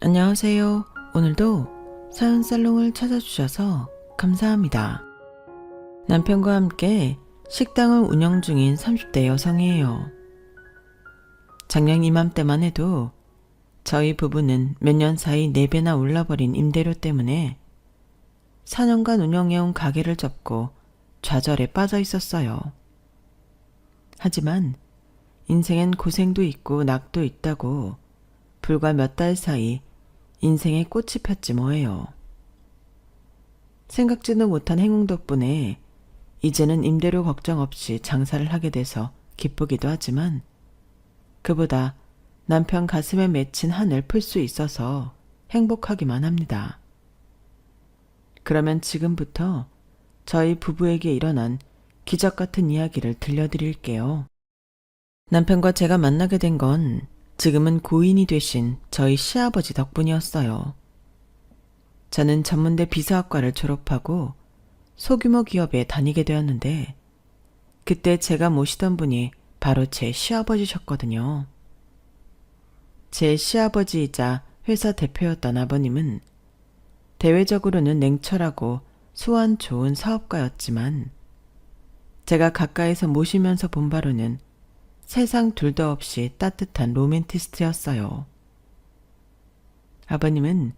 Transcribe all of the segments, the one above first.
안녕하세요. 오늘도 사연 살롱을 찾아주셔서 감사합니다. 남편과 함께 식당을 운영 중인 30대 여성이에요. 작년 이맘때만 해도 저희 부부는 몇 년 사이 4배나 올라버린 임대료 때문에 4년간 운영해온 가게를 접고 좌절에 빠져 있었어요. 하지만 인생엔 고생도 있고 낙도 있다고 불과 몇 달 사이 인생의 꽃이 폈지 뭐예요. 생각지도 못한 행운 덕분에 이제는 임대료 걱정 없이 장사를 하게 돼서 기쁘기도 하지만 그보다 남편 가슴에 맺힌 한을 풀 수 있어서 행복하기만 합니다. 그러면 지금부터 저희 부부에게 일어난 기적 같은 이야기를 들려드릴게요. 남편과 제가 만나게 된 건 지금은 고인이 되신 저희 시아버지 덕분이었어요. 저는 전문대 비서학과를 졸업하고 소규모 기업에 다니게 되었는데 그때 제가 모시던 분이 바로 제 시아버지셨거든요. 제 시아버지이자 회사 대표였던 아버님은 대외적으로는 냉철하고 수완 좋은 사업가였지만 제가 가까이서 모시면서 본 바로는 세상 둘도 없이 따뜻한 로맨티스트였어요. 아버님은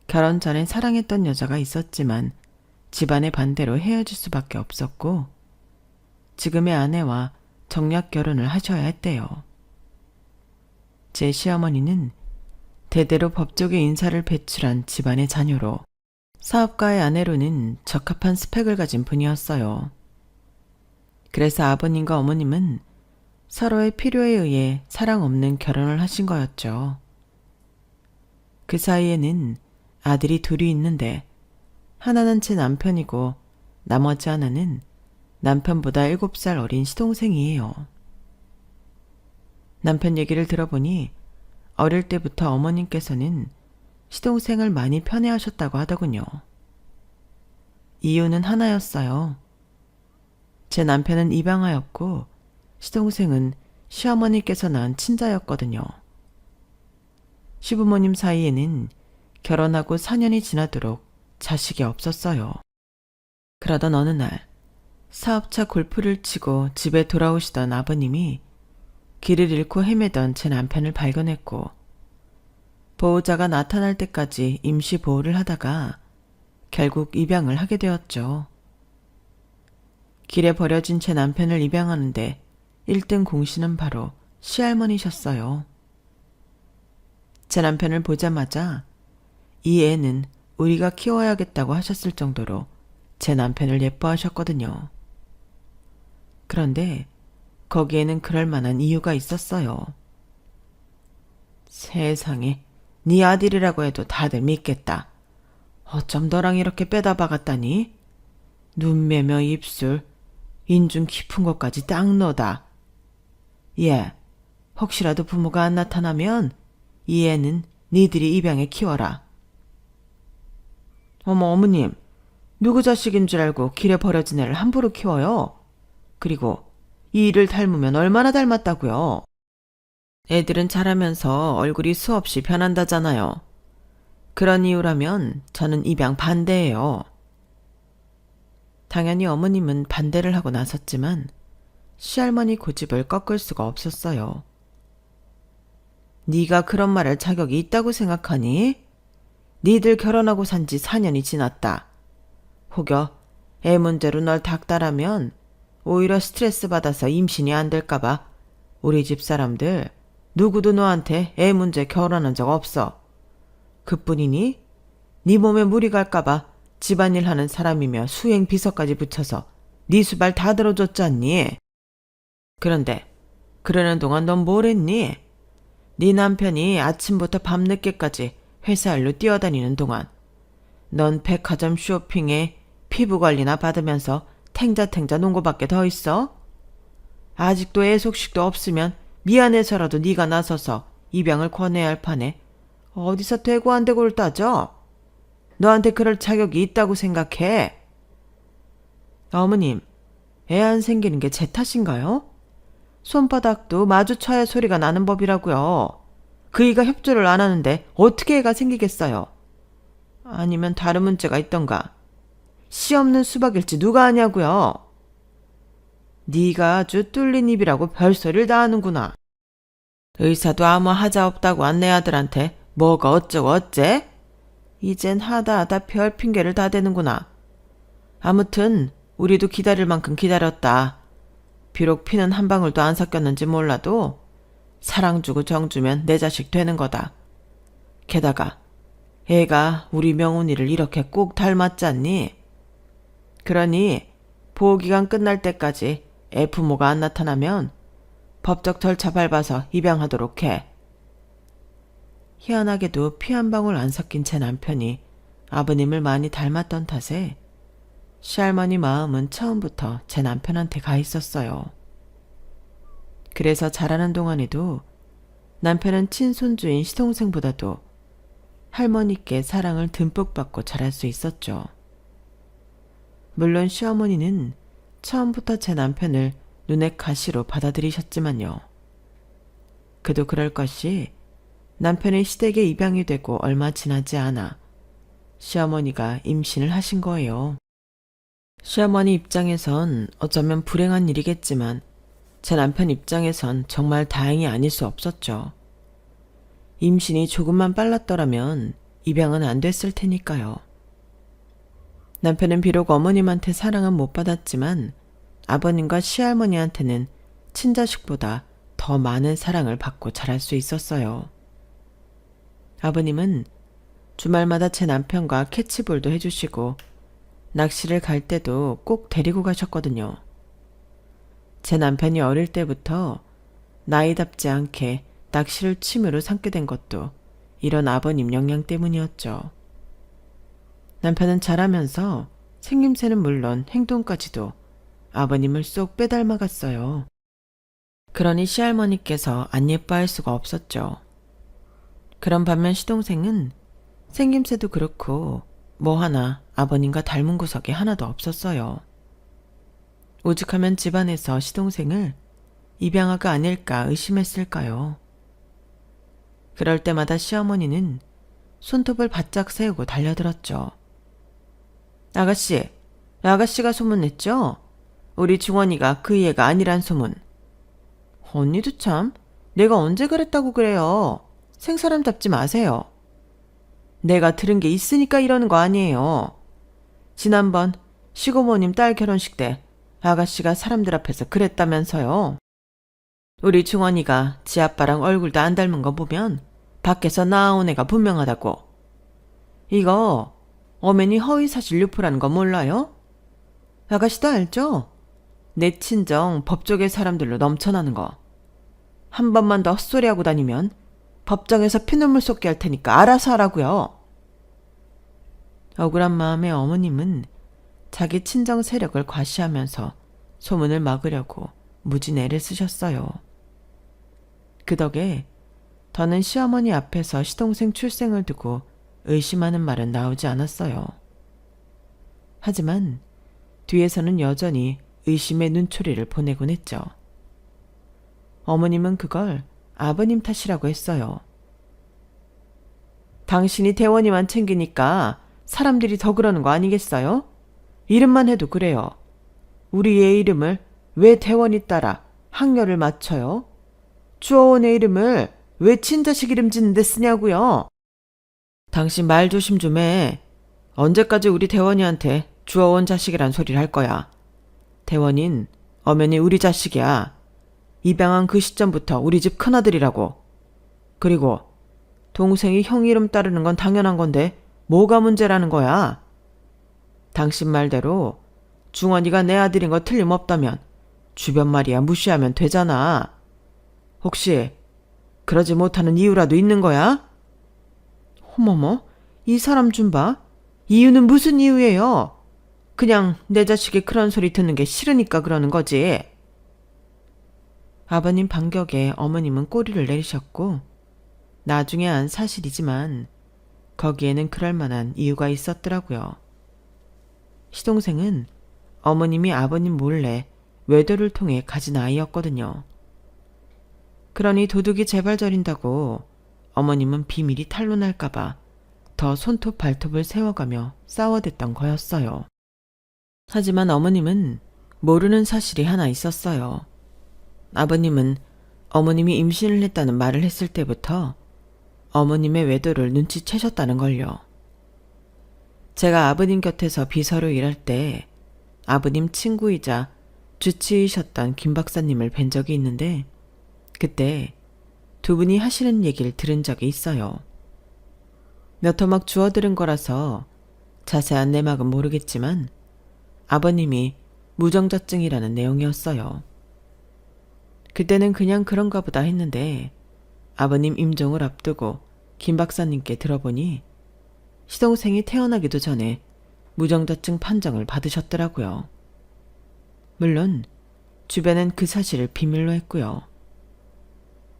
결혼 전에 사랑했던 여자가 있었지만 집안의 반대로 헤어질 수밖에 없었고 지금의 아내와 정략 결혼을 하셔야 했대요. 제 시어머니는 대대로 법조계 인사를 배출한 집안의 자녀로 사업가의 아내로는 적합한 스펙을 가진 분이었어요. 그래서 아버님과 어머님은 서로의 필요에 의해 사랑 없는 결혼을 하신 거였죠. 그 사이에는 아들이 둘이 있는데 하나는 제 남편이고 나머지 하나는 남편보다 7살 어린 시동생이에요. 남편 얘기를 들어보니 어릴 때부터 어머님께서는 시동생을 많이 편애하셨다고 하더군요. 이유는 하나였어요. 제 남편은 입양아였고 시동생은 시어머니께서 낳은 친자였거든요. 시부모님 사이에는 결혼하고 4년이 지나도록 자식이 없었어요. 그러던 어느 날 사업차 골프를 치고 집에 돌아오시던 아버님이 길을 잃고 헤매던 제 남편을 발견했고 보호자가 나타날 때까지 임시 보호를 하다가 결국 입양을 하게 되었죠. 길에 버려진 제 남편을 입양하는데 1등 공신은 바로 시할머니셨어요. 제 남편을 보자마자 이 애는 우리가 키워야겠다고 하셨을 정도로 제 남편을 예뻐하셨거든요. 그런데 거기에는 그럴 만한 이유가 있었어요. 세상에, 네 아들이라고 해도 다들 믿겠다. 어쩜 너랑 이렇게 빼다 박았다니? 눈매며 입술, 인중 깊은 것까지 딱 너다. 예, 혹시라도 부모가 안 나타나면 이 애는 니들이 입양해 키워라. 어머 어머님, 누구 자식인 줄 알고 길에 버려진 애를 함부로 키워요? 그리고 이 일을 닮으면 얼마나 닮았다고요? 애들은 자라면서 얼굴이 수없이 변한다잖아요. 그런 이유라면 저는 입양 반대예요. 당연히 어머님은 반대를 하고 나섰지만 시할머니 고집을 꺾을 수가 없었어요. 네가 그런 말할 자격이 있다고 생각하니? 니들 결혼하고 산 지 4년이 지났다. 혹여 애 문제로 널 닥달하면 오히려 스트레스 받아서 임신이 안 될까봐 우리 집 사람들 누구도 너한테 애 문제 결혼한 적 없어. 그뿐이니 네 몸에 무리 갈까봐 집안일 하는 사람이며 수행 비서까지 붙여서 네 수발 다 들어줬잖니. 그런데 그러는 동안 넌 뭘 했니? 네 남편이 아침부터 밤늦게까지 회사 일로 뛰어다니는 동안 넌 백화점 쇼핑에 피부관리나 받으면서 탱자탱자 논 거밖에 더 있어? 아직도 애속식도 없으면 미안해서라도 네가 나서서 입양을 권해야 할 판에 어디서 되고 안 되고를 따져? 너한테 그럴 자격이 있다고 생각해? 어머님, 애 안 생기는 게 제 탓인가요? 손바닥도 마주쳐야 소리가 나는 법이라고요. 그이가 협조를 안 하는데 어떻게 애가 생기겠어요? 아니면 다른 문제가 있던가? 씨 없는 수박일지 누가 아냐고요? 네가 아주 뚫린 입이라고 별소리를 다 하는구나. 의사도 아무 하자 없다고 한 내 아들한테 뭐가 어쩌고 어째? 이젠 하다 별 핑계를 다 대는구나. 아무튼 우리도 기다릴 만큼 기다렸다. 비록 피는 한 방울도 안 섞였는지 몰라도 사랑 주고 정 주면 내 자식 되는 거다. 게다가 애가 우리 명훈이를 이렇게 꼭 닮았잖니? 그러니 보호기간 끝날 때까지 애 부모가 안 나타나면 법적 절차 밟아서 입양하도록 해. 희한하게도 피 한 방울 안 섞인 제 남편이 아버님을 많이 닮았던 탓에 시할머니 마음은 처음부터 제 남편한테 가 있었어요. 그래서 자라는 동안에도 남편은 친손주인 시동생보다도 할머니께 사랑을 듬뿍 받고 자랄 수 있었죠. 물론 시어머니는 처음부터 제 남편을 눈의 가시로 받아들이셨지만요. 그도 그럴 것이 남편의 시댁에 입양이 되고 얼마 지나지 않아 시어머니가 임신을 하신 거예요. 시어머니 입장에선 어쩌면 불행한 일이겠지만 제 남편 입장에선 정말 다행이 아닐 수 없었죠. 임신이 조금만 빨랐더라면 입양은 안 됐을 테니까요. 남편은 비록 어머님한테 사랑은 못 받았지만 아버님과 시할머니한테는 친자식보다 더 많은 사랑을 받고 자랄 수 있었어요. 아버님은 주말마다 제 남편과 캐치볼도 해주시고 낚시를 갈 때도 꼭 데리고 가셨거든요. 제 남편이 어릴 때부터 나이답지 않게 낚시를 취미로 삼게 된 것도 이런 아버님 영향 때문이었죠. 남편은 자라면서 생김새는 물론 행동까지도 아버님을 쏙 빼닮아갔어요. 그러니 시할머니께서 안 예뻐할 수가 없었죠. 그런 반면 시동생은 생김새도 그렇고 뭐 하나 아버님과 닮은 구석이 하나도 없었어요. 오죽하면 집안에서 시동생을 입양아가 아닐까 의심했을까요? 그럴 때마다 시어머니는 손톱을 바짝 세우고 달려들었죠. 아가씨가 소문냈죠? 우리 중원이가 그 애가 아니란 소문. 언니도 참, 내가 언제 그랬다고 그래요. 생사람 잡지 마세요. 내가 들은 게 있으니까 이러는 거 아니에요. 지난번 시고모님 딸 결혼식 때 아가씨가 사람들 앞에서 그랬다면서요. 우리 중원이가 지 아빠랑 얼굴도 안 닮은 거 보면 밖에서 나온 애가 분명하다고. 이거 엄연히 허위사실 유포라는 거 몰라요? 아가씨도 알죠? 내 친정 법조계 사람들로 넘쳐나는 거. 한 번만 더 헛소리하고 다니면 법정에서 피눈물 쏟게 할 테니까 알아서 하라고요. 억울한 마음의 어머님은 자기 친정 세력을 과시하면서 소문을 막으려고 무진 애를 쓰셨어요. 그 덕에 더는 시어머니 앞에서 시동생 출생을 두고 의심하는 말은 나오지 않았어요. 하지만 뒤에서는 여전히 의심의 눈초리를 보내곤 했죠. 어머님은 그걸 아버님 탓이라고 했어요. 당신이 대원이만 챙기니까 사람들이 더 그러는 거 아니겠어요? 이름만 해도 그래요. 우리 애 이름을 왜 대원이 따라 학렬을 맞춰요? 주어온 애 이름을 왜 친자식 이름 짓는데 쓰냐고요? 당신 말 조심 좀 해. 언제까지 우리 대원이한테 주어온 자식이란 소리를 할 거야. 대원인 엄연히 우리 자식이야. 입양한 그 시점부터 우리 집 큰아들이라고. 그리고 동생이 형 이름 따르는 건 당연한 건데 뭐가 문제라는 거야? 당신 말대로 중원이가 내 아들인 거 틀림없다면 주변 말이야 무시하면 되잖아. 혹시 그러지 못하는 이유라도 있는 거야? 어머머, 이 사람 좀 봐. 이유는 무슨 이유예요? 그냥 내 자식이 그런 소리 듣는 게 싫으니까 그러는 거지. 아버님 반격에 어머님은 꼬리를 내리셨고 나중에 안 사실이지만 거기에는 그럴 만한 이유가 있었더라고요. 시동생은 어머님이 아버님 몰래 외도를 통해 가진 아이였거든요. 그러니 도둑이 재발 저린다고 어머님은 비밀이 탄로날까봐 더 손톱 발톱을 세워가며 싸워댔던 거였어요. 하지만 어머님은 모르는 사실이 하나 있었어요. 아버님은 어머님이 임신을 했다는 말을 했을 때부터 어머님의 외도를 눈치채셨다는 걸요. 제가 아버님 곁에서 비서로 일할 때 아버님 친구이자 주치의셨던 김 박사님을 뵌 적이 있는데 그때 두 분이 하시는 얘기를 들은 적이 있어요. 몇 토막 주워들은 거라서 자세한 내막은 모르겠지만 아버님이 무정자증이라는 내용이었어요. 그때는 그냥 그런가 보다 했는데 아버님 임종을 앞두고 김 박사님께 들어보니 시동생이 태어나기도 전에 무정자증 판정을 받으셨더라고요. 물론 주변엔 그 사실을 비밀로 했고요.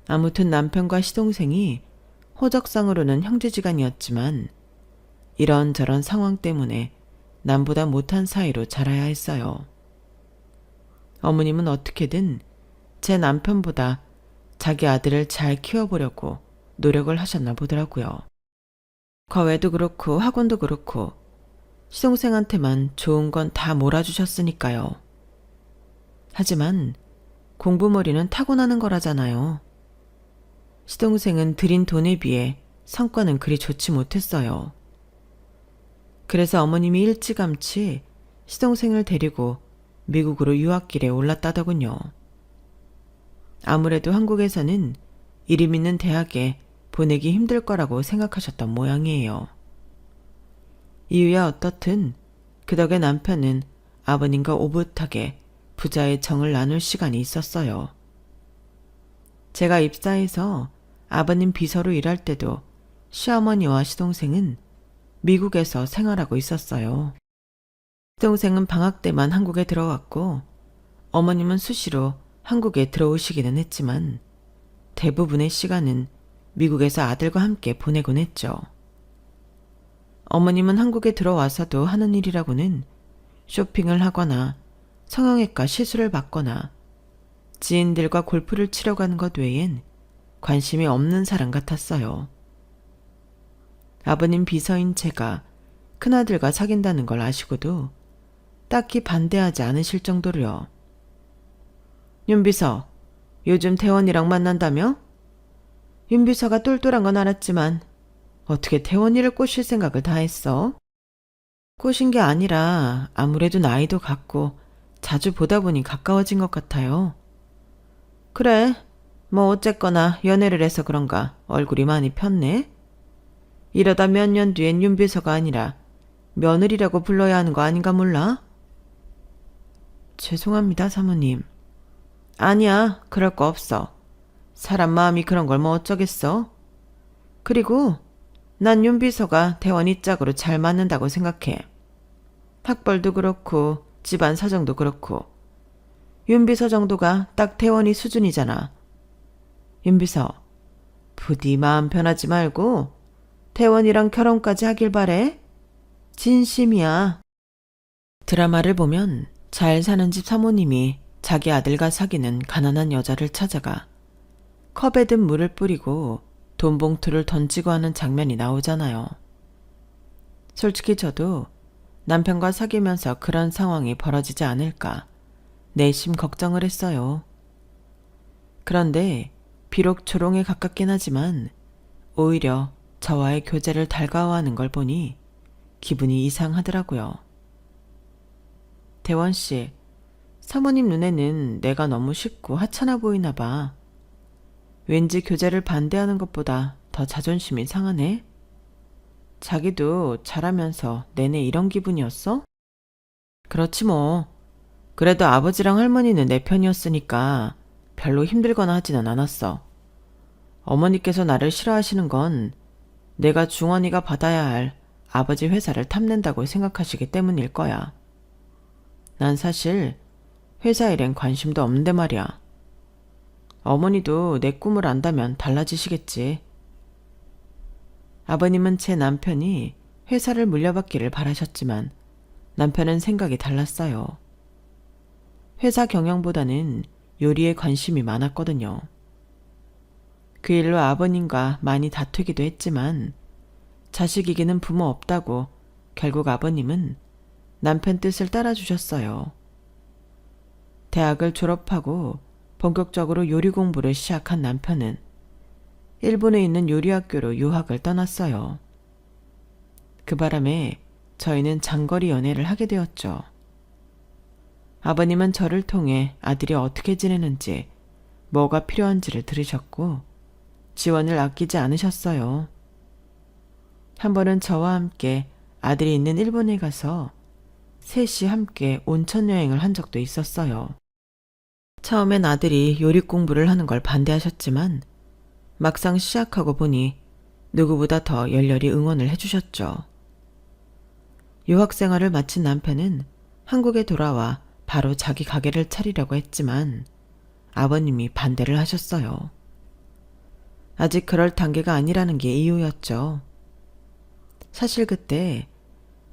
아무튼 남편과 시동생이 호적상으로는 형제지간이었지만 이런저런 상황 때문에 남보다 못한 사이로 자라야 했어요. 어머님은 어떻게든 제 남편보다 자기 아들을 잘 키워보려고 노력을 하셨나 보더라고요. 과외도 그렇고 학원도 그렇고 시동생한테만 좋은 건 다 몰아주셨으니까요. 하지만 공부머리는 타고나는 거라잖아요. 시동생은 들인 돈에 비해 성과는 그리 좋지 못했어요. 그래서 어머님이 일찌감치 시동생을 데리고 미국으로 유학길에 올랐다더군요. 아무래도 한국에서는 이름 있는 대학에 보내기 힘들 거라고 생각하셨던 모양이에요. 이유야 어떻든 그 덕에 남편은 아버님과 오붓하게 부자의 정을 나눌 시간이 있었어요. 제가 입사해서 아버님 비서로 일할 때도 시어머니와 시동생은 미국에서 생활하고 있었어요. 시동생은 방학 때만 한국에 들어왔고 어머님은 수시로 한국에 들어오시기는 했지만 대부분의 시간은 미국에서 아들과 함께 보내곤 했죠. 어머님은 한국에 들어와서도 하는 일이라고는 쇼핑을 하거나 성형외과 시술을 받거나 지인들과 골프를 치러 가는 것 외엔 관심이 없는 사람 같았어요. 아버님 비서인 제가 큰아들과 사귄다는 걸 아시고도 딱히 반대하지 않으실 정도로요. 윤비서, 요즘 태원이랑 만난다며? 윤비서가 똘똘한 건 알았지만 어떻게 태원이를 꼬실 생각을 다 했어? 꼬신 게 아니라 아무래도 나이도 같고 자주 보다 보니 가까워진 것 같아요. 그래, 뭐 어쨌거나 연애를 해서 그런가 얼굴이 많이 폈네. 이러다 몇 년 뒤엔 윤비서가 아니라 며느리라고 불러야 하는 거 아닌가 몰라? 죄송합니다, 사모님. 아니야, 그럴 거 없어. 사람 마음이 그런 걸 뭐 어쩌겠어. 그리고 난 윤비서가 태원이 짝으로 잘 맞는다고 생각해. 학벌도 그렇고 집안 사정도 그렇고 윤비서 정도가 딱 태원이 수준이잖아. 윤비서, 부디 마음 변하지 말고 태원이랑 결혼까지 하길 바래. 진심이야. 드라마를 보면 잘 사는 집 사모님이 자기 아들과 사귀는 가난한 여자를 찾아가 컵에 든 물을 뿌리고 돈 봉투를 던지고 하는 장면이 나오잖아요. 솔직히 저도 남편과 사귀면서 그런 상황이 벌어지지 않을까 내심 걱정을 했어요. 그런데 비록 조롱에 가깝긴 하지만 오히려 저와의 교제를 달가워하는 걸 보니 기분이 이상하더라고요. 대원 씨, 사모님 눈에는 내가 너무 쉽고 하찮아 보이나 봐. 왠지 교제를 반대하는 것보다 더 자존심이 상하네. 자기도 잘하면서 내내 이런 기분이었어? 그렇지 뭐. 그래도 아버지랑 할머니는 내 편이었으니까 별로 힘들거나 하지는 않았어. 어머니께서 나를 싫어하시는 건 내가 중원이가 받아야 할 아버지 회사를 탐낸다고 생각하시기 때문일 거야. 난 사실 회사 일엔 관심도 없는데 말이야. 어머니도 내 꿈을 안다면 달라지시겠지. 아버님은 제 남편이 회사를 물려받기를 바라셨지만 남편은 생각이 달랐어요. 회사 경영보다는 요리에 관심이 많았거든요. 그 일로 아버님과 많이 다투기도 했지만 자식이기는 부모 없다고 결국 아버님은 남편 뜻을 따라주셨어요. 대학을 졸업하고 본격적으로 요리 공부를 시작한 남편은 일본에 있는 요리학교로 유학을 떠났어요. 그 바람에 저희는 장거리 연애를 하게 되었죠. 아버님은 저를 통해 아들이 어떻게 지내는지, 뭐가 필요한지를 들으셨고 지원을 아끼지 않으셨어요. 한 번은 저와 함께 아들이 있는 일본에 가서 셋이 함께 온천 여행을 한 적도 있었어요. 처음엔 아들이 요리 공부를 하는 걸 반대하셨지만 막상 시작하고 보니 누구보다 더 열렬히 응원을 해주셨죠. 유학 생활을 마친 남편은 한국에 돌아와 바로 자기 가게를 차리려고 했지만 아버님이 반대를 하셨어요. 아직 그럴 단계가 아니라는 게 이유였죠. 사실 그때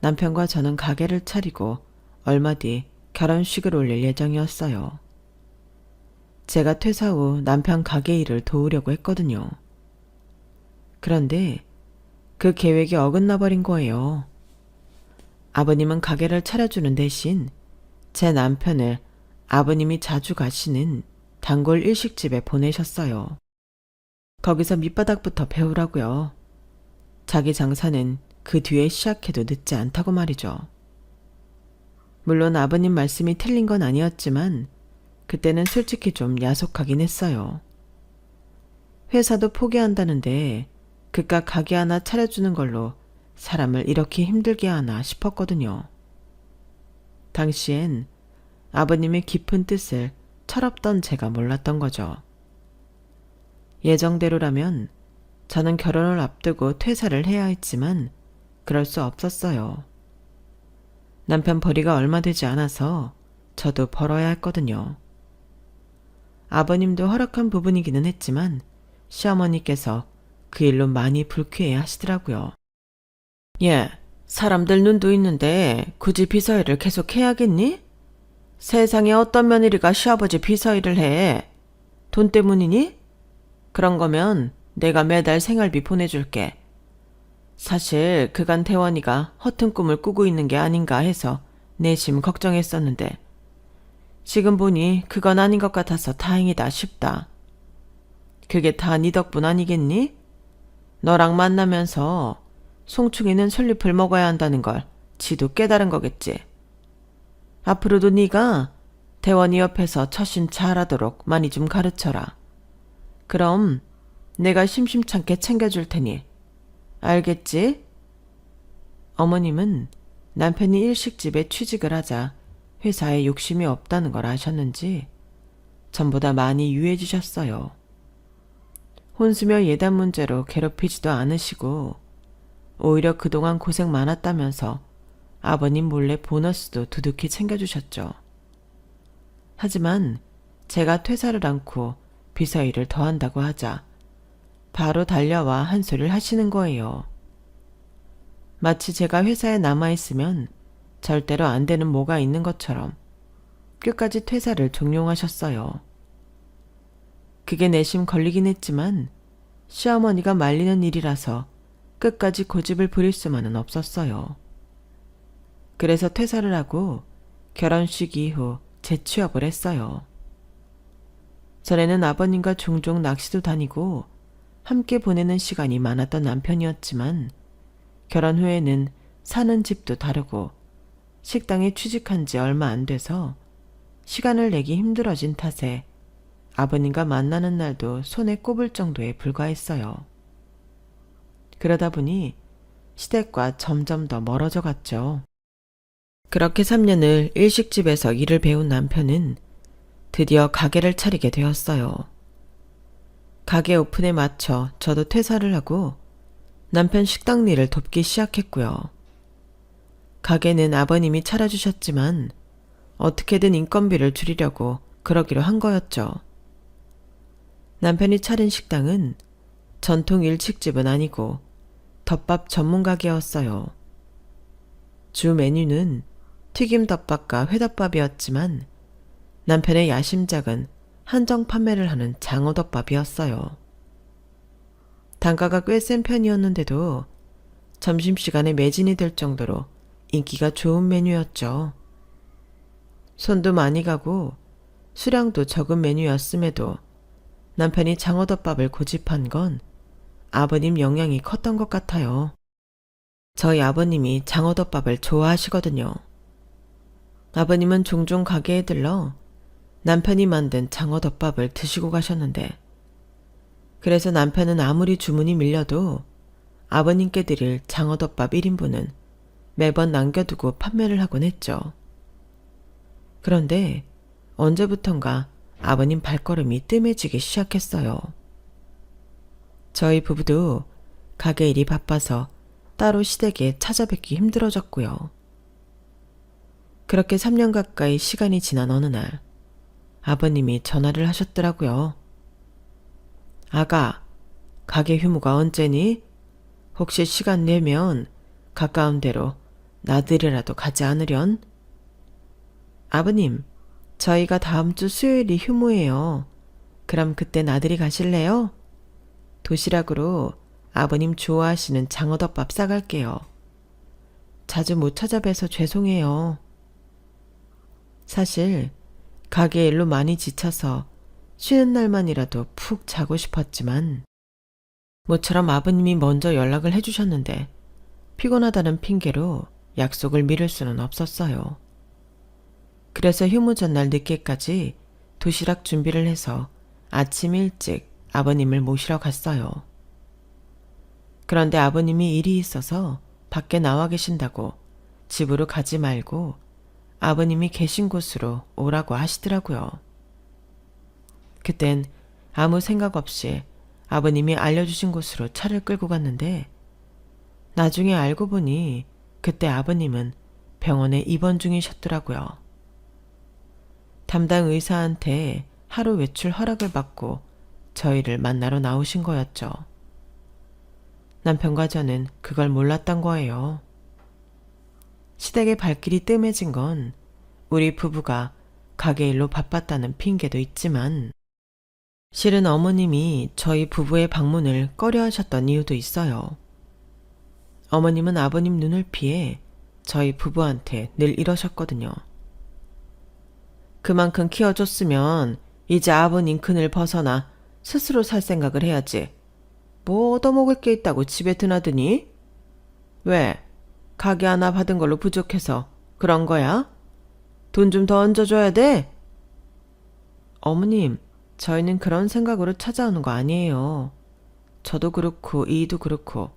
남편과 저는 가게를 차리고 얼마 뒤 결혼식을 올릴 예정이었어요. 제가 퇴사 후 남편 가게 일을 도우려고 했거든요. 그런데 그 계획이 어긋나 버린 거예요. 아버님은 가게를 차려주는 대신 제 남편을 아버님이 자주 가시는 단골 일식집에 보내셨어요. 거기서 밑바닥부터 배우라고요. 자기 장사는 그 뒤에 시작해도 늦지 않다고 말이죠. 물론 아버님 말씀이 틀린 건 아니었지만 그때는 솔직히 좀 야속하긴 했어요. 회사도 포기한다는데 그깟 가게 하나 차려주는 걸로 사람을 이렇게 힘들게 하나 싶었거든요. 당시엔 아버님의 깊은 뜻을 철없던 제가 몰랐던 거죠. 예정대로라면 저는 결혼을 앞두고 퇴사를 해야 했지만 그럴 수 없었어요. 남편 벌이가 얼마 되지 않아서 저도 벌어야 했거든요. 아버님도 허락한 부분이기는 했지만 시어머니께서 그 일로 많이 불쾌해 하시더라고요. 예, 사람들 눈도 있는데 굳이 비서일을 계속 해야겠니? 세상에 어떤 며느리가 시아버지 비서일을 해? 돈 때문이니? 그런 거면 내가 매달 생활비 보내줄게. 사실 그간 태원이가 허튼 꿈을 꾸고 있는 게 아닌가 해서 내심 걱정했었는데 지금 보니 그건 아닌 것 같아서 다행이다 싶다. 그게 다 네 덕분 아니겠니? 너랑 만나면서 송충이는 솔잎을 먹어야 한다는 걸 지도 깨달은 거겠지. 앞으로도 네가 대원이 옆에서 처신 잘하도록 많이 좀 가르쳐라. 그럼 내가 심심찮게 챙겨줄 테니 알겠지? 어머님은 남편이 일식집에 취직을 하자 회사에 욕심이 없다는 걸 아셨는지 전보다 많이 유해지셨어요. 혼수며 예단 문제로 괴롭히지도 않으시고 오히려 그동안 고생 많았다면서 아버님 몰래 보너스도 두둑히 챙겨주셨죠. 하지만 제가 퇴사를 않고 비서 일을 더 한다고 하자 바로 달려와 한 소리를 하시는 거예요. 마치 제가 회사에 남아있으면 절대로 안 되는 뭐가 있는 것처럼 끝까지 퇴사를 종용하셨어요. 그게 내심 걸리긴 했지만 시어머니가 말리는 일이라서 끝까지 고집을 부릴 수만은 없었어요. 그래서 퇴사를 하고 결혼식 이후 재취업을 했어요. 전에는 아버님과 종종 낚시도 다니고 함께 보내는 시간이 많았던 남편이었지만 결혼 후에는 사는 집도 다르고 식당에 취직한 지 얼마 안 돼서 시간을 내기 힘들어진 탓에 아버님과 만나는 날도 손에 꼽을 정도에 불과했어요. 그러다 보니 시댁과 점점 더 멀어져 갔죠. 그렇게 3년을 일식집에서 일을 배운 남편은 드디어 가게를 차리게 되었어요. 가게 오픈에 맞춰 저도 퇴사를 하고 남편 식당 일을 돕기 시작했고요. 가게는 아버님이 차려주셨지만 어떻게든 인건비를 줄이려고 그러기로 한 거였죠. 남편이 차린 식당은 전통 일식집은 아니고 덮밥 전문 가게였어요. 주 메뉴는 튀김덮밥과 회덮밥이었지만 남편의 야심작은 한정 판매를 하는 장어덮밥이었어요. 단가가 꽤 센 편이었는데도 점심시간에 매진이 될 정도로 인기가 좋은 메뉴였죠. 손도 많이 가고 수량도 적은 메뉴였음에도 남편이 장어덮밥을 고집한 건 아버님 영향이 컸던 것 같아요. 저희 아버님이 장어덮밥을 좋아하시거든요. 아버님은 종종 가게에 들러 남편이 만든 장어덮밥을 드시고 가셨는데, 그래서 남편은 아무리 주문이 밀려도 아버님께 드릴 장어덮밥 1인분은 매번 남겨두고 판매를 하곤 했죠. 그런데 언제부턴가 아버님 발걸음이 뜸해지기 시작했어요. 저희 부부도 가게 일이 바빠서 따로 시댁에 찾아뵙기 힘들어졌고요. 그렇게 3년 가까이 시간이 지난 어느 날 아버님이 전화를 하셨더라고요. 아가, 가게 휴무가 언제니? 혹시 시간 내면 가까운 데로 나들이라도 가지 않으련? 아버님, 저희가 다음 주 수요일이 휴무예요. 그럼 그때 나들이 가실래요? 도시락으로 아버님 좋아하시는 장어덮밥 싸갈게요. 자주 못 찾아뵈서 죄송해요. 사실 가게 일로 많이 지쳐서 쉬는 날만이라도 푹 자고 싶었지만 모처럼 아버님이 먼저 연락을 해주셨는데 피곤하다는 핑계로 약속을 미룰 수는 없었어요. 그래서 휴무 전날 늦게까지 도시락 준비를 해서 아침 일찍 아버님을 모시러 갔어요. 그런데 아버님이 일이 있어서 밖에 나와 계신다고 집으로 가지 말고 아버님이 계신 곳으로 오라고 하시더라고요. 그땐 아무 생각 없이 아버님이 알려주신 곳으로 차를 끌고 갔는데, 나중에 알고 보니 그때 아버님은 병원에 입원 중이셨더라고요. 담당 의사한테 하루 외출 허락을 받고 저희를 만나러 나오신 거였죠. 남편과 저는 그걸 몰랐던 거예요. 시댁의 발길이 뜸해진 건 우리 부부가 가게 일로 바빴다는 핑계도 있지만, 실은 어머님이 저희 부부의 방문을 꺼려하셨던 이유도 있어요. 어머님은 아버님 눈을 피해 저희 부부한테 늘 이러셨거든요. 그만큼 키워줬으면 이제 아버님 그늘 벗어나 스스로 살 생각을 해야지. 뭐 얻어먹을 게 있다고 집에 드나드니? 왜? 가게 하나 받은 걸로 부족해서 그런 거야? 돈 좀 더 얹어줘야 돼? 어머님, 저희는 그런 생각으로 찾아오는 거 아니에요. 저도 그렇고 이도 그렇고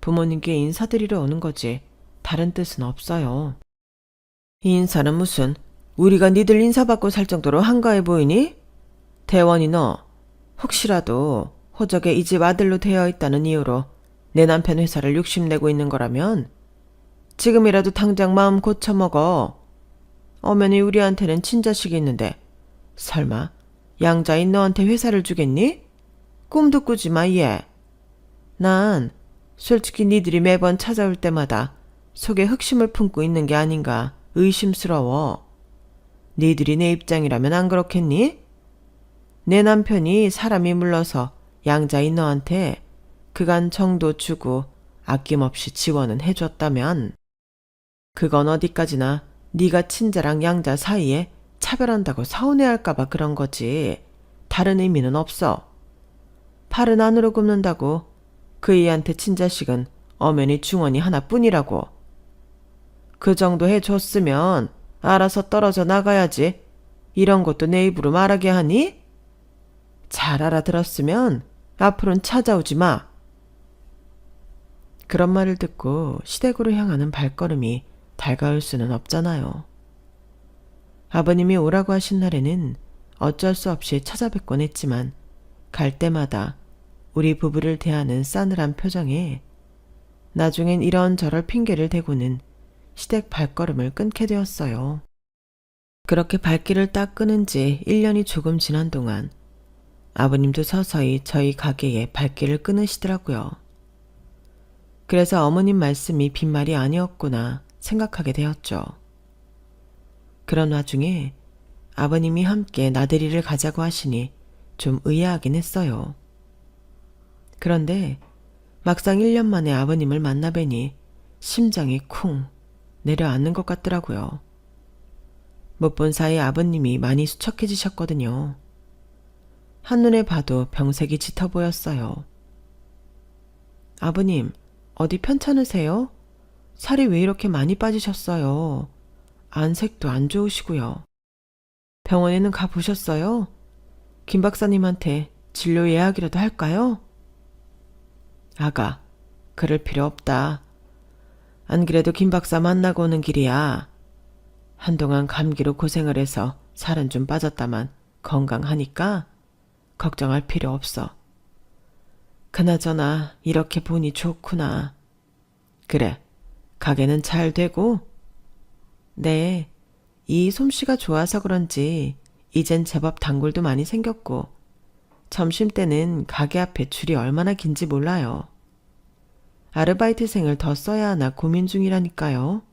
부모님께 인사드리러 오는 거지 다른 뜻은 없어요. 이 인사는 무슨, 우리가 니들 인사받고 살 정도로 한가해 보이니? 대원이 너 혹시라도 호적에 이 집 아들로 되어 있다는 이유로 내 남편 회사를 욕심내고 있는 거라면 지금이라도 당장 마음 고쳐먹어. 엄연히 우리한테는 친자식이 있는데 설마 양자인 너한테 회사를 주겠니? 꿈도 꾸지 마, 얘. 난 솔직히 니들이 매번 찾아올 때마다 속에 흑심을 품고 있는 게 아닌가 의심스러워. 니들이 내 입장이라면 안 그렇겠니? 내 남편이 사람이 물러서 양자인 너한테 그간 정도 주고 아낌없이 지원은 해줬다면 그건 어디까지나 네가 친자랑 양자 사이에 차별한다고 서운해할까봐 그런 거지 다른 의미는 없어. 팔은 안으로 굽는다고 그 애한테 친자식은 엄연히 중원이 하나뿐이라고. 그 정도 해줬으면 알아서 떨어져 나가야지. 이런 것도 내 입으로 말하게 하니? 잘 알아들었으면 앞으로는 찾아오지 마. 그런 말을 듣고 시댁으로 향하는 발걸음이 달가울 수는 없잖아요. 아버님이 오라고 하신 날에는 어쩔 수 없이 찾아뵙곤 했지만 갈 때마다 우리 부부를 대하는 싸늘한 표정에 나중엔 이런저런 핑계를 대고는 시댁 발걸음을 끊게 되었어요. 그렇게 발길을 딱 끊은 지 1년이 조금 지난 동안 아버님도 서서히 저희 가게에 발길을 끊으시더라고요. 그래서 어머님 말씀이 빈말이 아니었구나 생각하게 되었죠. 그런 와중에 아버님이 함께 나들이를 가자고 하시니 좀 의아하긴 했어요. 그런데 막상 1년 만에 아버님을 만나 뵈니 심장이 쿵 내려앉는 것 같더라고요. 못 본 사이 아버님이 많이 수척해지셨거든요. 한눈에 봐도 병색이 짙어 보였어요. 아버님, 어디 편찮으세요? 살이 왜 이렇게 많이 빠지셨어요? 안색도 안 좋으시고요. 병원에는 가보셨어요? 김 박사님한테 진료 예약이라도 할까요? 아가, 그럴 필요 없다. 안 그래도 김 박사 만나고 오는 길이야. 한동안 감기로 고생을 해서 살은 좀 빠졌다만 건강하니까 걱정할 필요 없어. 그나저나 이렇게 보니 좋구나. 그래, 가게는 잘 되고? 네, 이 솜씨가 좋아서 그런지 이젠 제법 단골도 많이 생겼고 점심때는 가게 앞에 줄이 얼마나 긴지 몰라요. 아르바이트생을 더 써야 하나 고민 중이라니까요.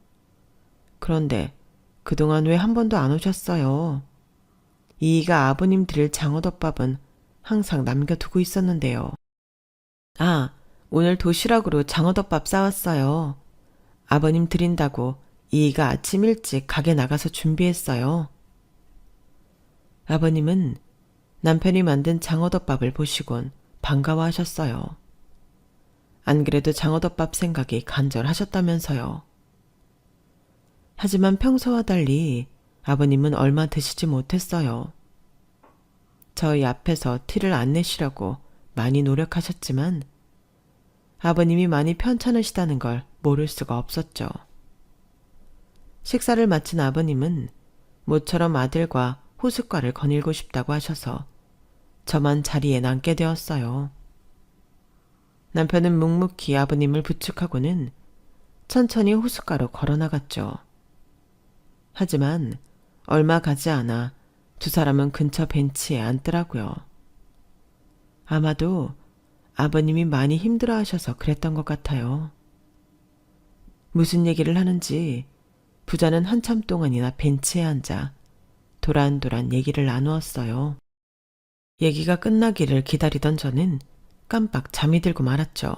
그런데 그동안 왜 한 번도 안 오셨어요? 이이가 아버님 드릴 장어덮밥은 항상 남겨두고 있었는데요. 아, 오늘 도시락으로 장어덮밥 싸왔어요. 아버님 드린다고 이이가 아침 일찍 가게 나가서 준비했어요. 아버님은 남편이 만든 장어덮밥을 보시곤 반가워하셨어요. 안 그래도 장어덮밥 생각이 간절하셨다면서요. 하지만 평소와 달리 아버님은 얼마 드시지 못했어요. 저희 앞에서 티를 안 내시려고 많이 노력하셨지만 아버님이 많이 편찮으시다는 걸 모를 수가 없었죠. 식사를 마친 아버님은 모처럼 아들과 호숫가를 거닐고 싶다고 하셔서 저만 자리에 남게 되었어요. 남편은 묵묵히 아버님을 부축하고는 천천히 호숫가로 걸어나갔죠. 하지만 얼마 가지 않아 두 사람은 근처 벤치에 앉더라고요. 아마도 아버님이 많이 힘들어하셔서 그랬던 것 같아요. 무슨 얘기를 하는지 부자는 한참 동안이나 벤치에 앉아 도란도란 얘기를 나누었어요. 얘기가 끝나기를 기다리던 저는 깜빡 잠이 들고 말았죠.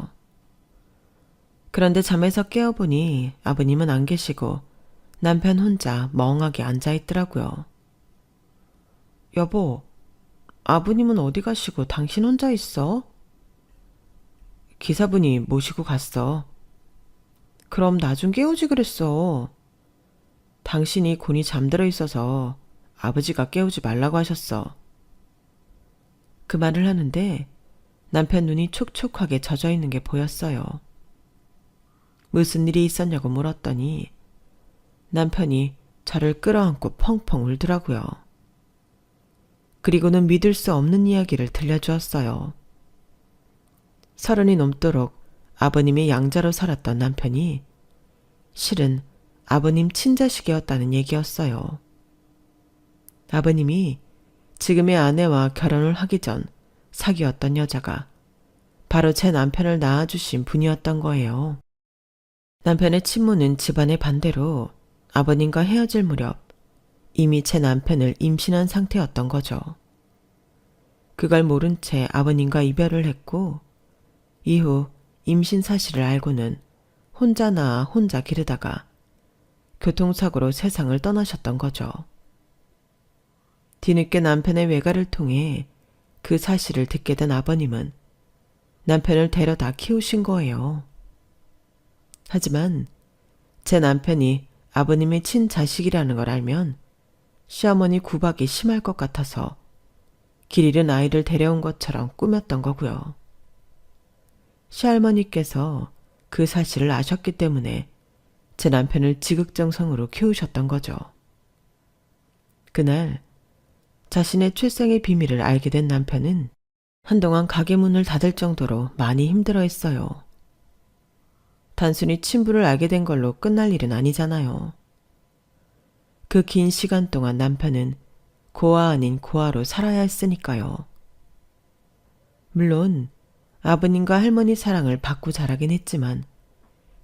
그런데 잠에서 깨어보니 아버님은 안 계시고 남편 혼자 멍하게 앉아있더라고요. 여보, 아버님은 어디 가시고 당신 혼자 있어? 기사분이 모시고 갔어. 그럼 나 좀 깨우지 그랬어. 당신이 곤히 잠들어 있어서 아버지가 깨우지 말라고 하셨어. 그 말을 하는데 남편 눈이 촉촉하게 젖어 있는 게 보였어요. 무슨 일이 있었냐고 물었더니 남편이 저를 끌어안고 펑펑 울더라고요. 그리고는 믿을 수 없는 이야기를 들려주었어요. 30이 넘도록 아버님의 양자로 살았던 남편이 실은 아버님 친자식이었다는 얘기였어요. 아버님이 지금의 아내와 결혼을 하기 전 사귀었던 여자가 바로 제 남편을 낳아주신 분이었던 거예요. 남편의 친모는 집안의 반대로 아버님과 헤어질 무렵 이미 제 남편을 임신한 상태였던 거죠. 그걸 모른 채 아버님과 이별을 했고 이후 임신 사실을 알고는 혼자 낳아 혼자 기르다가 교통사고로 세상을 떠나셨던 거죠. 뒤늦게 남편의 외가를 통해 그 사실을 듣게 된 아버님은 남편을 데려다 키우신 거예요. 하지만 제 남편이 아버님의 친자식이라는 걸 알면 시어머니 구박이 심할 것 같아서 길 잃은 아이를 데려온 것처럼 꾸몄던 거고요. 시할머니께서 그 사실을 아셨기 때문에 제 남편을 지극정성으로 키우셨던 거죠. 그날 자신의 출생의 비밀을 알게 된 남편은 한동안 가게 문을 닫을 정도로 많이 힘들어했어요. 단순히 친부를 알게 된 걸로 끝날 일은 아니잖아요. 그 긴 시간 동안 남편은 고아 아닌 고아로 살아야 했으니까요. 물론 아버님과 할머니 사랑을 받고 자라긴 했지만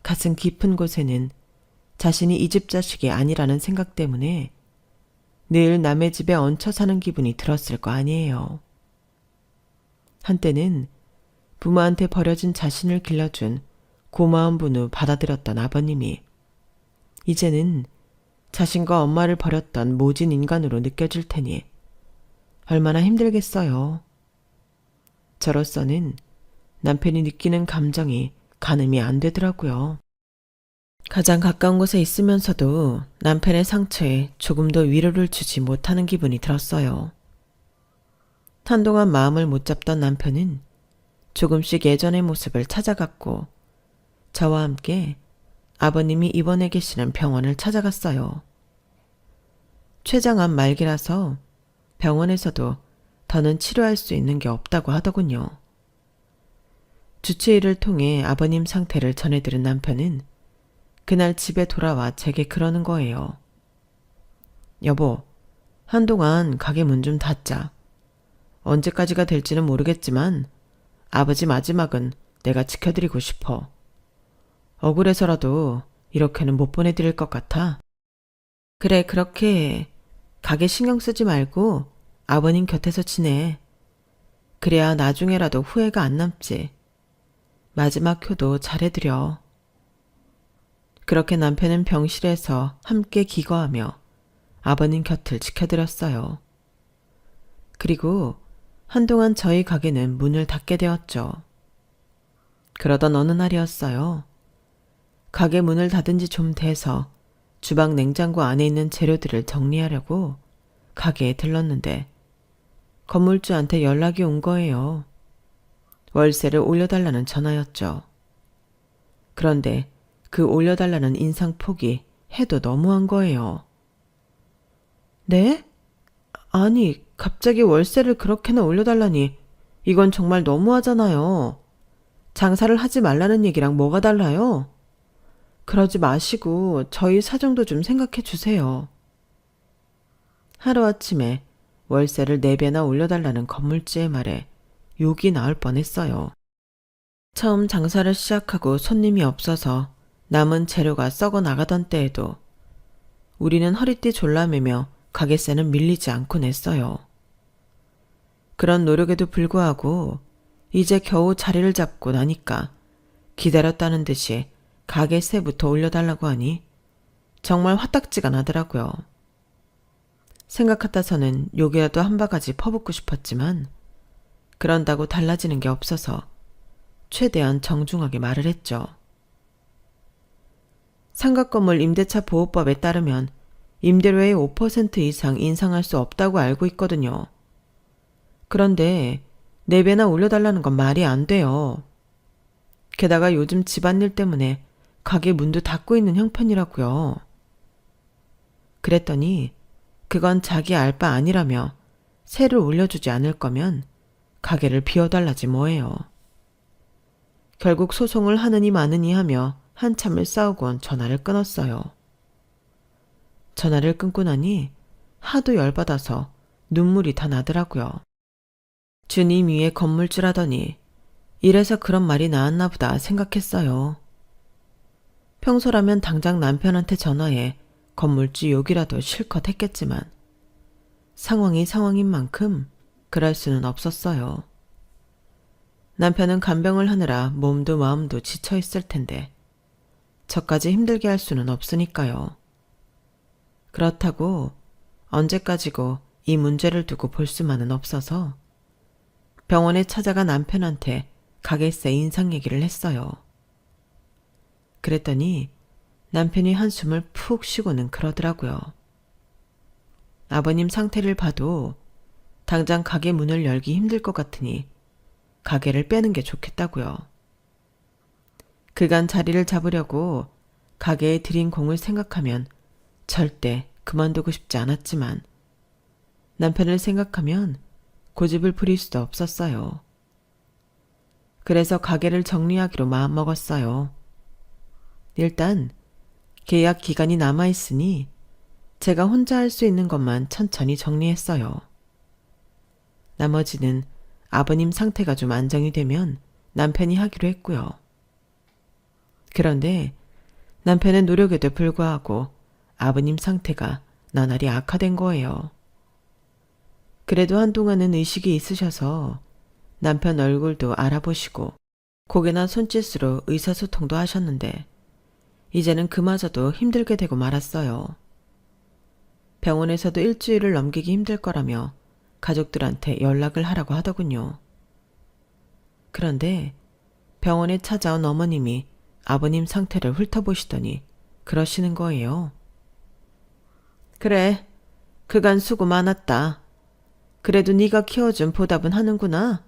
가슴 깊은 곳에는 자신이 이 집 자식이 아니라는 생각 때문에 늘 남의 집에 얹혀 사는 기분이 들었을 거 아니에요. 한때는 부모한테 버려진 자신을 길러준 고마운 분우 받아들였던 아버님이 이제는 자신과 엄마를 버렸던 모진 인간으로 느껴질 테니 얼마나 힘들겠어요. 저로서는 남편이 느끼는 감정이 가늠이 안 되더라고요. 가장 가까운 곳에 있으면서도 남편의 상처에 조금도 위로를 주지 못하는 기분이 들었어요. 한동안 마음을 못 잡던 남편은 조금씩 예전의 모습을 찾아갔고 저와 함께 아버님이 입원해 계시는 병원을 찾아갔어요. 췌장암 말기라서 병원에서도 더는 치료할 수 있는 게 없다고 하더군요. 주치의를 통해 아버님 상태를 전해들은 남편은 그날 집에 돌아와 제게 그러는 거예요. 여보, 한동안 가게 문 좀 닫자. 언제까지가 될지는 모르겠지만 아버지 마지막은 내가 지켜드리고 싶어. 억울해서라도 이렇게는 못 보내드릴 것 같아. 그래, 그렇게 해. 가게 신경 쓰지 말고 아버님 곁에서 지내. 그래야 나중에라도 후회가 안 남지. 마지막 효도 잘해드려. 그렇게 남편은 병실에서 함께 기거하며 아버님 곁을 지켜드렸어요. 그리고 한동안 저희 가게는 문을 닫게 되었죠. 그러던 어느 날이었어요. 가게 문을 닫은 지 좀 돼서 주방 냉장고 안에 있는 재료들을 정리하려고 가게에 들렀는데 건물주한테 연락이 온 거예요. 월세를 올려달라는 전화였죠. 그런데 그 올려달라는 인상폭이 해도 너무한 거예요. 네? 아니, 갑자기 월세를 그렇게나 올려달라니 이건 정말 너무하잖아요. 장사를 하지 말라는 얘기랑 뭐가 달라요? 그러지 마시고 저희 사정도 좀 생각해 주세요. 하루아침에 월세를 4배나 올려달라는 건물주의 말에 욕이 나올 뻔했어요. 처음 장사를 시작하고 손님이 없어서 남은 재료가 썩어 나가던 때에도 우리는 허리띠 졸라매며 가게세는 밀리지 않고 냈어요. 그런 노력에도 불구하고 이제 겨우 자리를 잡고 나니까 기다렸다는 듯이 가게세부터 올려달라고 하니 정말 화딱지가 나더라고요. 생각 같아서는 욕이라도 한 바가지 퍼붓고 싶었지만 그런다고 달라지는 게 없어서 최대한 정중하게 말을 했죠. 상가건물 임대차 보호법에 따르면 임대료의 5% 이상 인상할 수 없다고 알고 있거든요. 그런데 4배나 올려달라는 건 말이 안 돼요. 게다가 요즘 집안일 때문에 가게 문도 닫고 있는 형편이라고요. 그랬더니 그건 자기 알 바 아니라며 세를 올려주지 않을 거면 가게를 비워달라지 뭐예요. 결국 소송을 하느니 마느니 하며 한참을 싸우곤 전화를 끊었어요. 전화를 끊고 나니 하도 열받아서 눈물이 다 나더라고요. 주님 위에 건물주라더니 이래서 그런 말이 나왔나 보다 생각했어요. 평소라면 당장 남편한테 전화해 건물주 욕이라도 실컷 했겠지만 상황이 상황인 만큼 그럴 수는 없었어요. 남편은 간병을 하느라 몸도 마음도 지쳐 있을 텐데 저까지 힘들게 할 수는 없으니까요. 그렇다고 언제까지고 이 문제를 두고 볼 수만은 없어서 병원에 찾아가 남편한테 가게세 인상 얘기를 했어요. 그랬더니 남편이 한숨을 푹 쉬고는 그러더라고요. 아버님 상태를 봐도 당장 가게 문을 열기 힘들 것 같으니 가게를 빼는 게 좋겠다고요. 그간 자리를 잡으려고 가게에 들인 공을 생각하면 절대 그만두고 싶지 않았지만 남편을 생각하면 고집을 부릴 수도 없었어요. 그래서 가게를 정리하기로 마음먹었어요. 일단 계약 기간이 남아있으니 제가 혼자 할 수 있는 것만 천천히 정리했어요. 나머지는 아버님 상태가 좀 안정이 되면 남편이 하기로 했고요. 그런데 남편의 노력에도 불구하고 아버님 상태가 나날이 악화된 거예요. 그래도 한동안은 의식이 있으셔서 남편 얼굴도 알아보시고 고개나 손짓으로 의사소통도 하셨는데 이제는 그마저도 힘들게 되고 말았어요. 병원에서도 일주일을 넘기기 힘들 거라며 가족들한테 연락을 하라고 하더군요. 그런데 병원에 찾아온 어머님이 아버님 상태를 훑어보시더니 그러시는 거예요. 그래, 그간 수고 많았다. 그래도 네가 키워준 보답은 하는구나.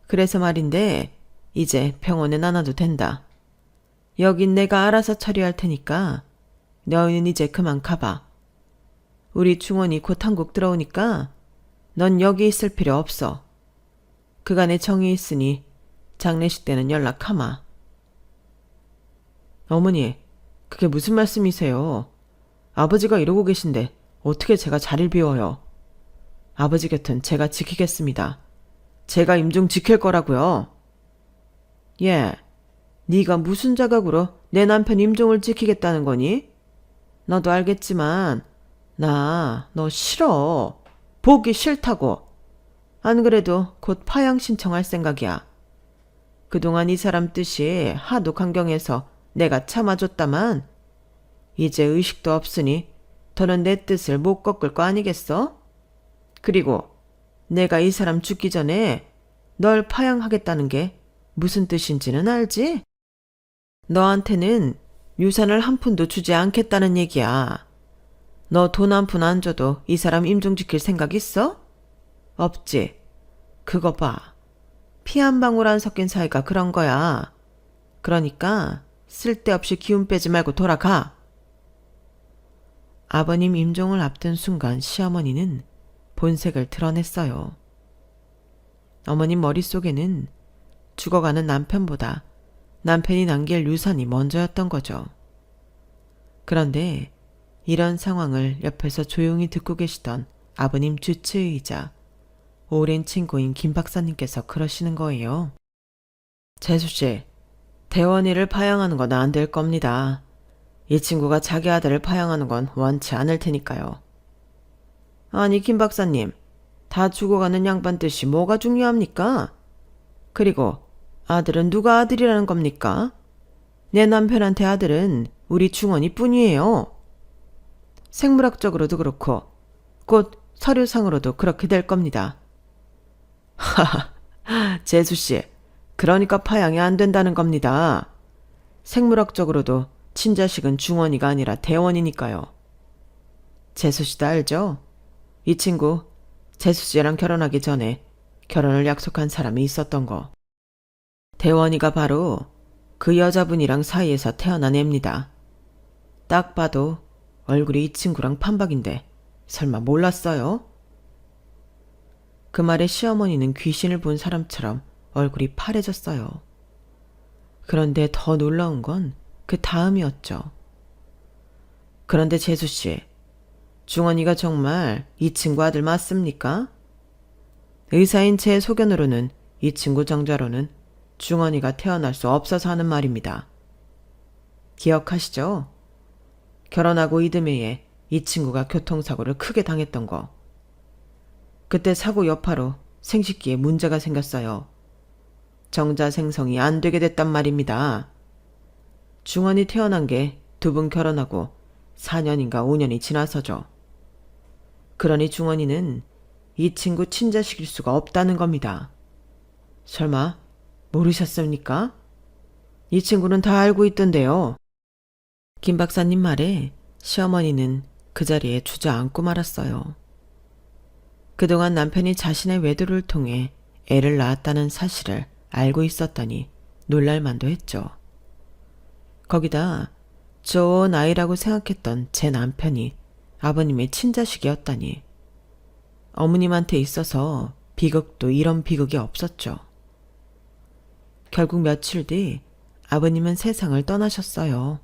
그래서 말인데 이제 병원엔 안 와도 된다. 여긴 내가 알아서 처리할 테니까 너희는 이제 그만 가봐. 우리 중원이 곧 한국 들어오니까 넌 여기 있을 필요 없어. 그간에 정이 있으니 장례식 때는 연락하마. 어머니, 그게 무슨 말씀이세요? 아버지가 이러고 계신데 어떻게 제가 자리를 비워요? 아버지 곁은 제가 지키겠습니다. 제가 임종 지킬 거라고요. 예, 네가 무슨 자각으로 내 남편 임종을 지키겠다는 거니? 너도 알겠지만 나 너 싫어. 보기 싫다고. 안 그래도 곧 파양 신청할 생각이야. 그동안 이 사람 뜻이 하도 강경해서 내가 참아줬다만 이제 의식도 없으니 더는 내 뜻을 못 꺾을 거 아니겠어? 그리고 내가 이 사람 죽기 전에 널 파양하겠다는 게 무슨 뜻인지는 알지? 너한테는 유산을 한 푼도 주지 않겠다는 얘기야. 너 돈 한 푼 안 줘도 이 사람 임종시킬 생각 있어? 없지. 그거 봐. 피 한 방울 안 섞인 사이가 그런 거야. 그러니까 쓸데없이 기운 빼지 말고 돌아가. 아버님 임종을 앞둔 순간 시어머니는 본색을 드러냈어요. 어머님 머릿속에는 죽어가는 남편보다 남편이 남길 유산이 먼저였던 거죠. 그런데 이런 상황을 옆에서 조용히 듣고 계시던 아버님 주치의이자 오랜 친구인 김 박사님께서 그러시는 거예요. 재수씨, 대원이를 파양하는 건 안 될 겁니다. 이 친구가 자기 아들을 파양하는 건 원치 않을 테니까요. 아니, 김 박사님, 다 죽어가는 양반 뜻이 뭐가 중요합니까? 그리고 아들은 누가 아들이라는 겁니까? 내 남편한테 아들은 우리 중원이 뿐이에요. 생물학적으로도 그렇고 곧 서류상으로도 그렇게 될 겁니다. 하하, 재수씨, 그러니까 파양이 안 된다는 겁니다. 생물학적으로도 친자식은 중원이가 아니라 대원이니까요. 재수씨도 알죠? 이 친구 재수씨랑 결혼하기 전에 결혼을 약속한 사람이 있었던 거. 대원이가 바로 그 여자분이랑 사이에서 태어난 애입니다. 딱 봐도 얼굴이 이 친구랑 판박인데 설마 몰랐어요? 그 말에 시어머니는 귀신을 본 사람처럼 얼굴이 파래졌어요. 그런데 더 놀라운 건 그 다음이었죠. 그런데 재수씨, 중원이가 정말 이 친구 아들 맞습니까? 의사인 제 소견으로는 이 친구 정자로는 중원이가 태어날 수 없어서 하는 말입니다. 기억하시죠? 결혼하고 이듬해에 이 친구가 교통사고를 크게 당했던 거. 그때 사고 여파로 생식기에 문제가 생겼어요. 정자 생성이 안 되게 됐단 말입니다. 중원이 태어난 게 두 분 결혼하고 4년인가 5년이 지나서죠. 그러니 중원이는 이 친구 친자식일 수가 없다는 겁니다. 설마 모르셨습니까? 이 친구는 다 알고 있던데요. 김 박사님 말에 시어머니는 그 자리에 주저앉고 말았어요. 그동안 남편이 자신의 외도를 통해 애를 낳았다는 사실을 알고 있었다니 놀랄만도 했죠. 거기다 좋은 아이라고 생각했던 제 남편이 아버님의 친자식이었다니. 어머님한테 있어서 비극도 이런 비극이 없었죠. 결국 며칠 뒤 아버님은 세상을 떠나셨어요.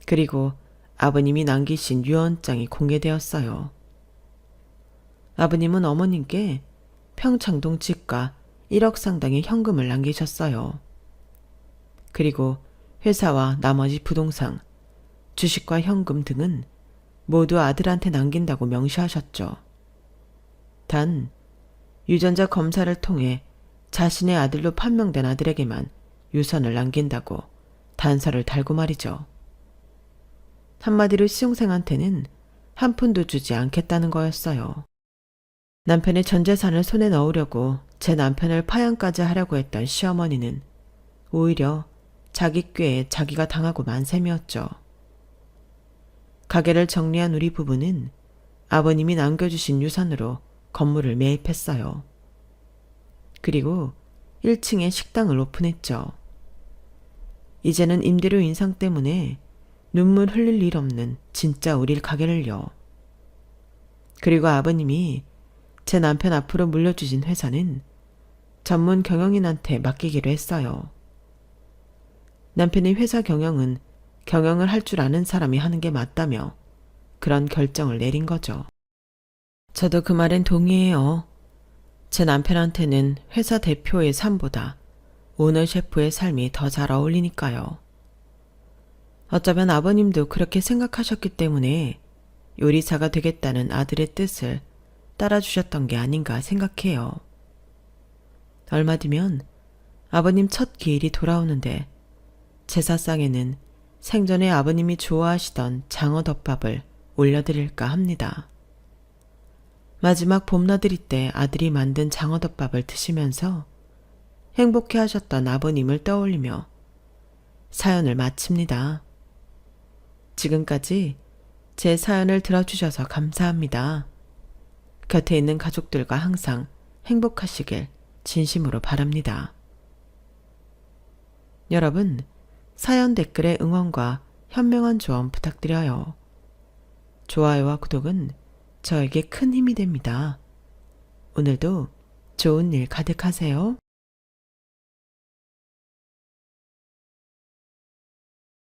그리고 아버님이 남기신 유언장이 공개되었어요. 아버님은 어머님께 평창동 집과 1억 상당의 현금을 남기셨어요. 그리고 회사와 나머지 부동산, 주식과 현금 등은 모두 아들한테 남긴다고 명시하셨죠. 단 유전자 검사를 통해 자신의 아들로 판명된 아들에게만 유선을 남긴다고 단서를 달고 말이죠. 한마디로 시종생한테는 한 푼도 주지 않겠다는 거였어요. 남편의 전 재산을 손에 넣으려고 제 남편을 파양까지 하려고 했던 시어머니는 오히려 자기 꾀에 자기가 당하고 만 셈이었죠. 가게를 정리한 우리 부부는 아버님이 남겨주신 유산으로 건물을 매입했어요. 그리고 1층에 식당을 오픈했죠. 이제는 임대료 인상 때문에 눈물 흘릴 일 없는 진짜 우릴 가게를요. 그리고 아버님이 제 남편 앞으로 물려주신 회사는 전문 경영인한테 맡기기로 했어요. 남편의 회사 경영은 경영을 할 줄 아는 사람이 하는 게 맞다며 그런 결정을 내린 거죠. 저도 그 말엔 동의해요. 제 남편한테는 회사 대표의 삶보다 오너 셰프의 삶이 더 잘 어울리니까요. 어쩌면 아버님도 그렇게 생각하셨기 때문에 요리사가 되겠다는 아들의 뜻을 따라주셨던 게 아닌가 생각해요. 얼마 뒤면 아버님 첫 기일이 돌아오는데 제사상에는 생전에 아버님이 좋아하시던 장어덮밥을 올려드릴까 합니다. 마지막 봄나들이 때 아들이 만든 장어덮밥을 드시면서 행복해 하셨던 아버님을 떠올리며 사연을 마칩니다. 지금까지 제 사연을 들어주셔서 감사합니다. 곁에 있는 가족들과 항상 행복하시길 진심으로 바랍니다. 여러분, 사연 댓글에 응원과 현명한 조언 부탁드려요. 좋아요와 구독은 저에게 큰 힘이 됩니다. 오늘도 좋은 일 가득하세요.